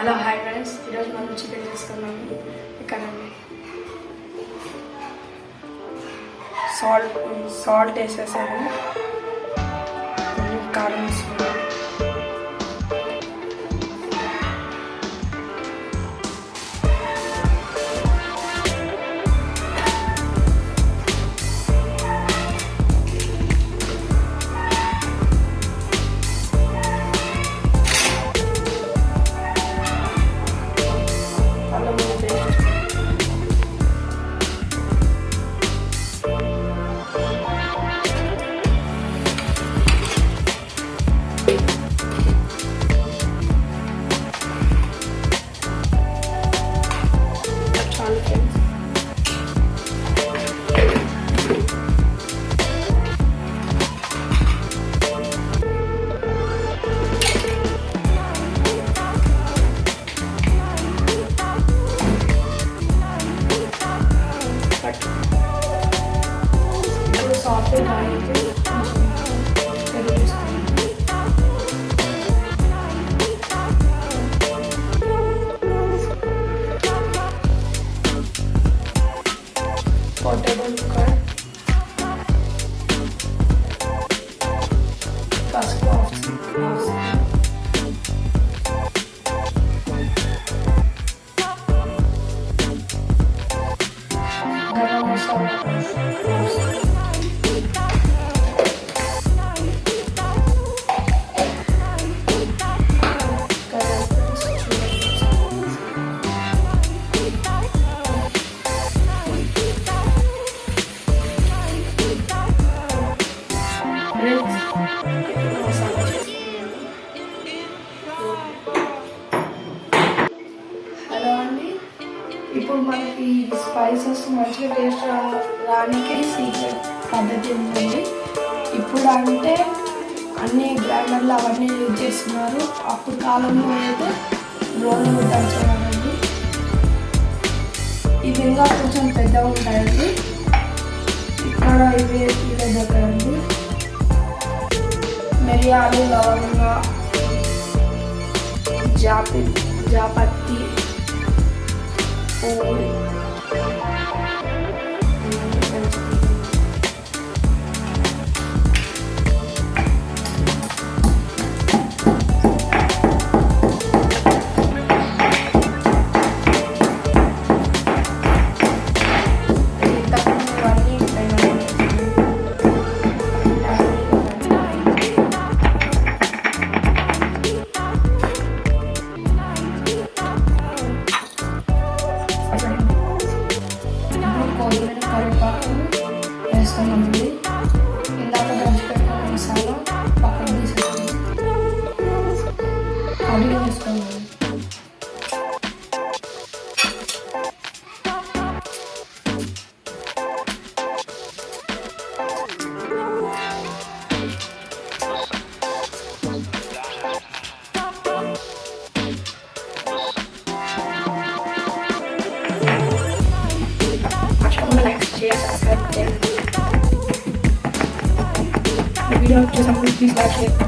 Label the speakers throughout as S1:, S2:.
S1: Hello hi friends, ఈరోజు మనం chicken చేసుకున్నాము. ఇక్కడ సాల్ట్ వేసేసాము, కారం వేసుకున్నాము. Portable card, first off, garam masala, hello అండి. ఇప్పుడు మనకి స్పైసెస్ మంచిగా టేస్ట్ రానికి సీక్రెట్ పద్ధతి ఉందండి. ఇప్పుడు అంటే అన్ని గ్రైండర్లు అవన్నీ యూజ్ చేస్తున్నారు. అప్పుడు కాలంలో అయితే రోళ్ళు దంచేవారండి. ఇవి ఇంకా కొంచెం పెద్దగా ఉంటాయండి. ఇక్కడ ఇవే దగ్గరండి మిరియాలు, లవంగ, జాపత్తి, పువ్వు, వేసుకున్నామండి. ఇందాక దంచి పెట్టుకున్న మసాలా పక్కన తీసేసుకున్నాం, కడిగి వేసుకున్నాము. Video చూసినప్పుడు ప్లీజ్ లైక్ చేయండి.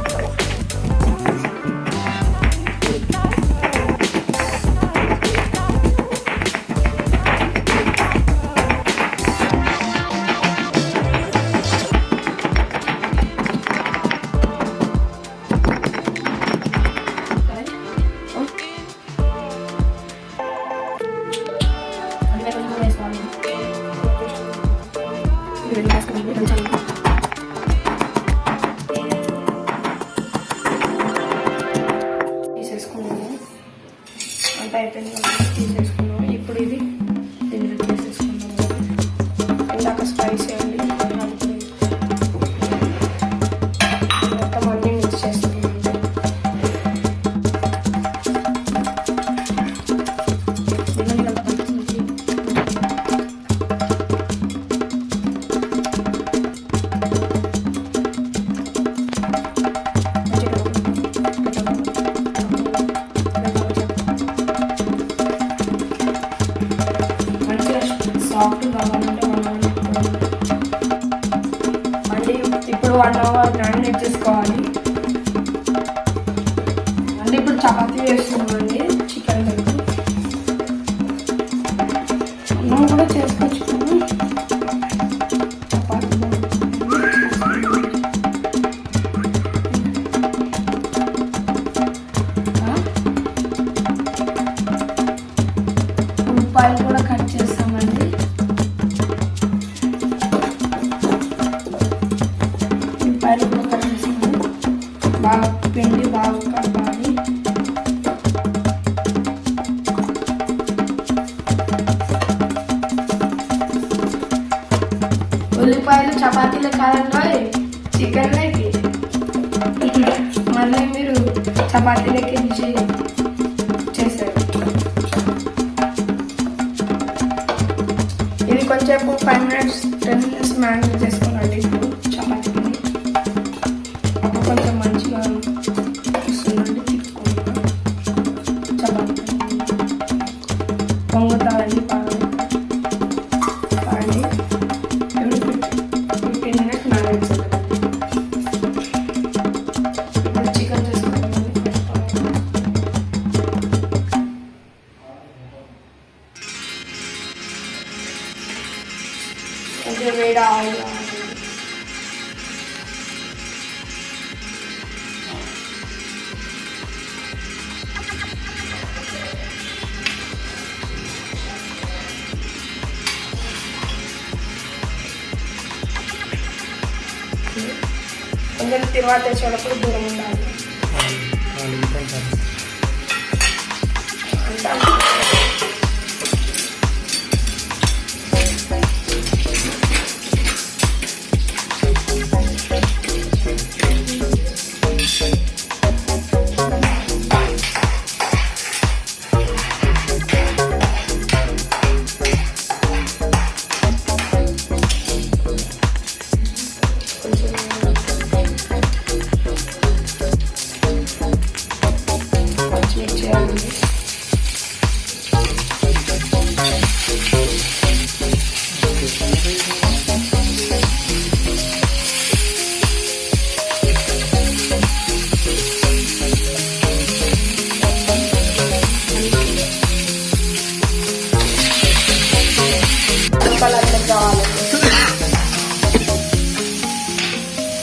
S1: అయిపోయింది, తీసేసుకున్నాము. ఇప్పుడు ఇది దీన్ని తీసేసుకున్నాము. ఇందాక స్పైసీ అండి, మొత్తం అన్నీ మిక్స్ చేసుకున్నాము. చపాతీలు కాదంటే చికెన్లోకి మళ్ళీ మీరు చపాతీలకి చేశారు. ఇది కొంచెం 5 minutes 10 minutes మ్యారినేట్ చేసుకోవాలండి. ఇప్పుడు చపాతీని అప్పుడు కొంచెం మంచిగా వస్తుందండి. తిప్పుకుంటా చపాతీ పొంగుతాయండి బాగా. 15 minutes మ్యారినేట్ చేయాలి. ఇప్పుడు చికెన్ చేసుకోవాలి. కొంచెం వేడి ఆయిల్ కొంచెం తిరువాత వేసేటప్పుడు దూరం ఉండాలి.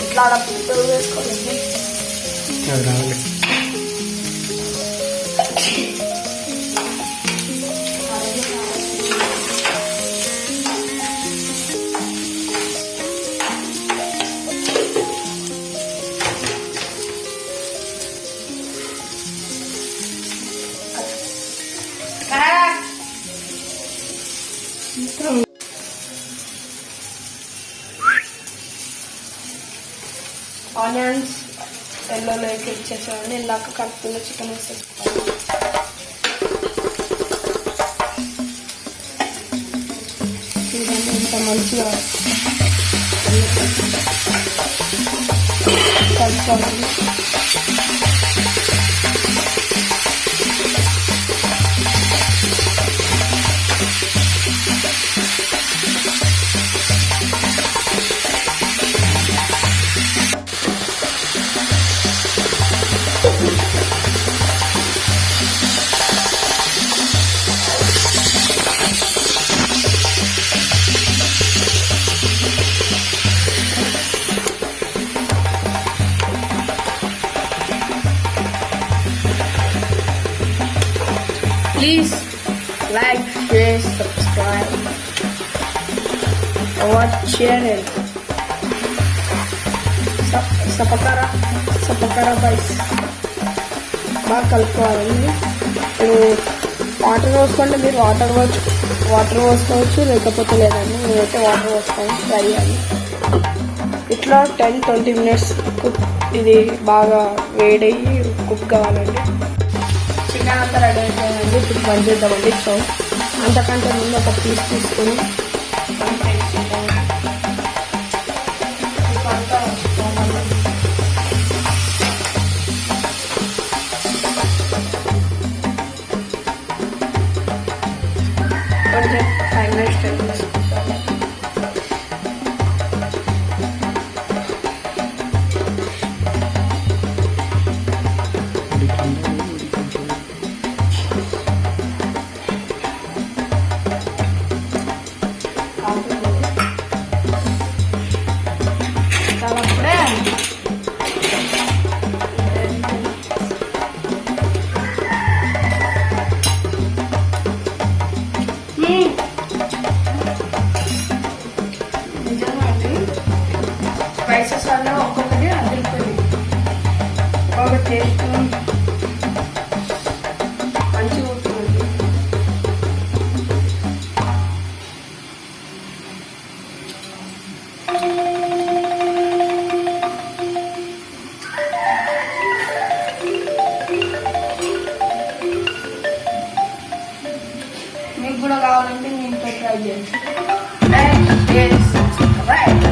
S1: ఇట్లా పెరుగు వేసుకోవాలండి. ఆనియన్స్ ఎల్లోలోకి ఇచ్చేసామండి. ఇందాక కలుపుకున్న చికెన్ వేసేసుకోవాలి. ఇవన్నీ ఇంత మంచిగా కలుపుకోవాలి. Please like, share, subscribe our channel. Sapakara guys. బాగా కలుపుకోవాలండి. ఇప్పుడు వాటర్ పోసుకోండి. మీరు వాటర్ పోసుకోవచ్చు, లేకపోతే లేదండి. నేనైతే వాటర్ పోసుకోవాలి. ఫ్రై చేయాలి. ఇట్లా 10-20 minutes ఇది బాగా వేడయ్యి కుక్ కావాలండి. చికెన్ అంతా రెడీ అయిపోయిందండి. ఇప్పుడు బంద్ చేద్దామండి స్టవ్. అంతకంటే ముందు ఒక పీస్ తీసుకొని కొంచెం 5 minutes 10 minutes కూడా కావాలంటే నేను ట్రై చేయండి. And yes, right.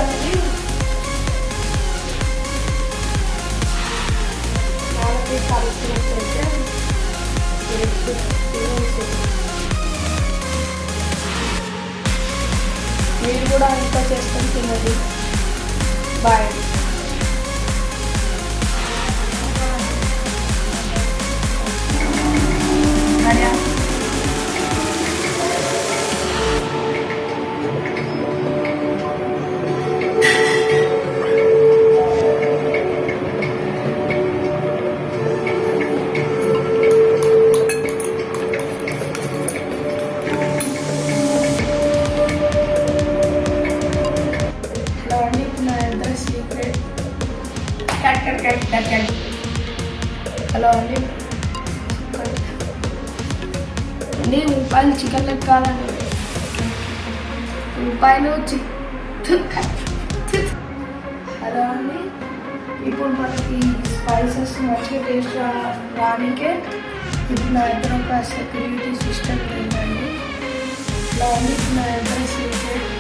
S1: అనేది నాలుగు కలుపుతున్నట్లయితే మీరు కూడా ఇంకా చేసుకొని తినండి. బాయ్. హలో అండి. ఉల్లిపాయలు చికెన్ లెక్క కాదండి, ఉల్లిపాయలు హలో అండి. ఇప్పుడు మనకి స్పైసెస్ మంచిగా టేస్ట్ రానికే ఇప్పుడు నా దగ్గర ఒక సెక్యూరిటీ సిస్టమ్ ఉందండి. ఇలా అండి, నా దగ్గర సీక్రెట్